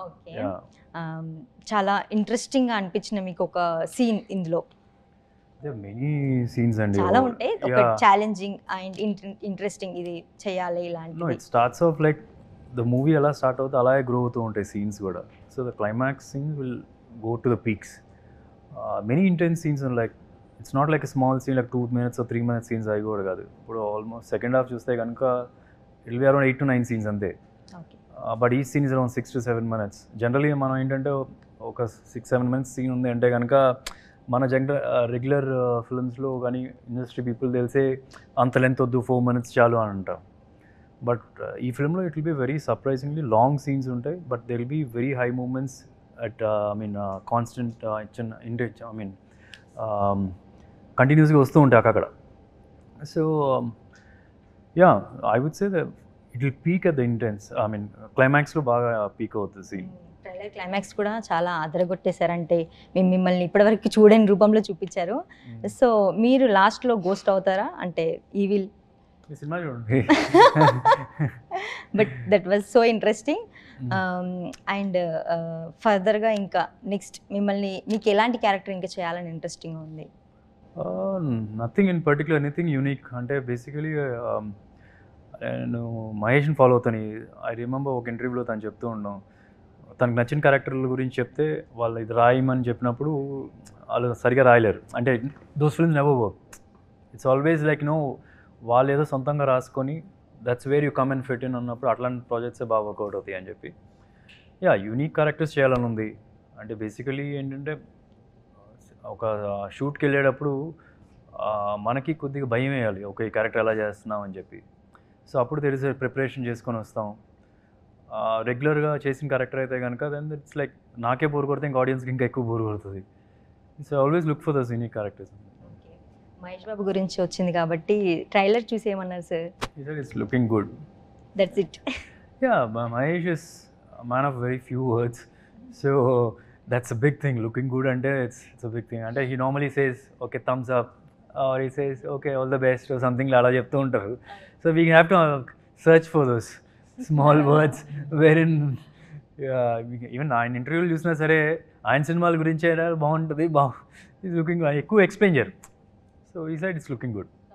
Okay. Yeah. చాలా ఇంట్రెస్టింగ్‌గా అనిపించిన మీకు ఒక సీన్ ఇందులో? There are many scenes and చాలా ఉంటాయి. ఒక yeah. ఛాలెంజింగ్ అండ్ ఇంట్రెస్టింగ్ ఇది చేయాలి No, ఇలాంటిది. it starts off like the movie ఎలా స్టార్ట్ అవుతుంది అలాగే గ్రో అవుతూ ఉంటాయి సీన్స్ కూడా. So the climax scene will go to the peaks. Many intense scenes like it's not like small scene like 2 minutes or 3 minutes scenes అవి కూడా కాదు. ఇప్పుడు ఆల్మోస్ట్ సెకండ్ హాఫ్ చూస్తే కనుక it will be around 8 to 9 scenes అంతే. Okay. But ఈ scene is around 6 to 7 minutes. Generally మనం ఏంటంటే ఒక 6-7 minutes సీన్ ఉంది అంటే కనుక మన రెగ్యులర్ ఫిల్మ్స్లో కానీ ఇండస్ట్రీ పీపుల్ తెలిసే అంత లెంత్ వద్దు 4 minutes చాలు అని అంటాం. బట్ ఈ ఫిల్మ్లో it will be very surprisingly long scenes ఉంటాయి. But there will be very high moments at constant కంటిన్యూస్గా వస్తూ ఉంటాయి అక్కడ. So yeah I would say the it will peak at the intense క్లైమాక్స్లో బాగా పీక్ అవుతుంది సీన్. ట్రైలర్ క్లైమాక్స్ కూడా చాలా అదరగొట్టేశారంటే మేము మిమ్మల్ని ఇప్పటివరకు చూడని రూపంలో చూపించారు. సో మీరు లాస్ట్లో గోస్ట్ అవుతారా అంటే ఈవిల్? ఈ సినిమా చూడండి. But that was so interesting. And ఫర్దర్గా ఇంకా నెక్స్ట్ మీకు ఎలాంటి క్యారెక్టర్ ఇంకా చేయాలని ఇంట్రెస్టింగ్గా ఉంది? Nothing in particular, anything unique. అంటే బేసికలీ నేను మహేష్ని ఫాలో అవుతాను. ఐ రిమెంబర్ ఒక ఇంటర్వ్యూలో తను చెప్తూ ఉన్నాం, తనకు నచ్చిన క్యారెక్టర్ల గురించి చెప్తే వాళ్ళు ఇది రాయమని చెప్పినప్పుడు వాళ్ళు సరిగా రాయలేరు. అంటే those films never work. It's always like వాళ్ళు ఏదో సొంతంగా రాసుకొని that's where you come and fit in అన్నప్పుడు అట్లాంటి ప్రాజెక్ట్సే బాగా వర్కౌట్ అవుతాయి అని చెప్పి యా యూనిక్ క్యారెక్టర్స్ చేయాలని ఉంది. అంటే బేసికలీ ఏంటంటే ఒక షూట్కి వెళ్ళేటప్పుడు మనకి కొద్దిగా భయం వేయాలి, ఓకే ఈ క్యారెక్టర్ ఎలా చేస్తున్నాం అని చెప్పి. సో అప్పుడు తెలిసే ప్రిపరేషన్ చేసుకొని వస్తాం. రెగ్యులర్గా చేసిన క్యారెక్టర్ అయితే కనుక దెన్ ఇట్స్ లైక్ నాకే బోర్ కొడితే ఇంకా ఆడియన్స్కి ఇంకా ఎక్కువ బోర్ కొడుతుంది. So always look for those unique characters. Mahesh Babu గురించి వచ్చింది కాబట్టి ట్రైలర్ చూసి ఏమన్నారు sir? It's looking good. That's it. Yeah Mahesh is man of very few words. So that's a big thing. Looking good అంటే ఇట్స్ అ బిగ్ థింగ్. అంటే he normally says okay thumbs up or he says okay all the best something అలా చెప్తూ ఉంటారు. So we have to search for those small words వెరిన్ even ఆయన ఇంటర్వ్యూలు చూసినా సరే ఆయన సినిమాల గురించి బాగుంటుంది ఈజ్ లుకింగ్ ఎక్కువ ఎక్స్ప్లెయిన్ చేయరు. సో ఈ సైడ్ ఇట్స్ లుకింగ్ గుడ్.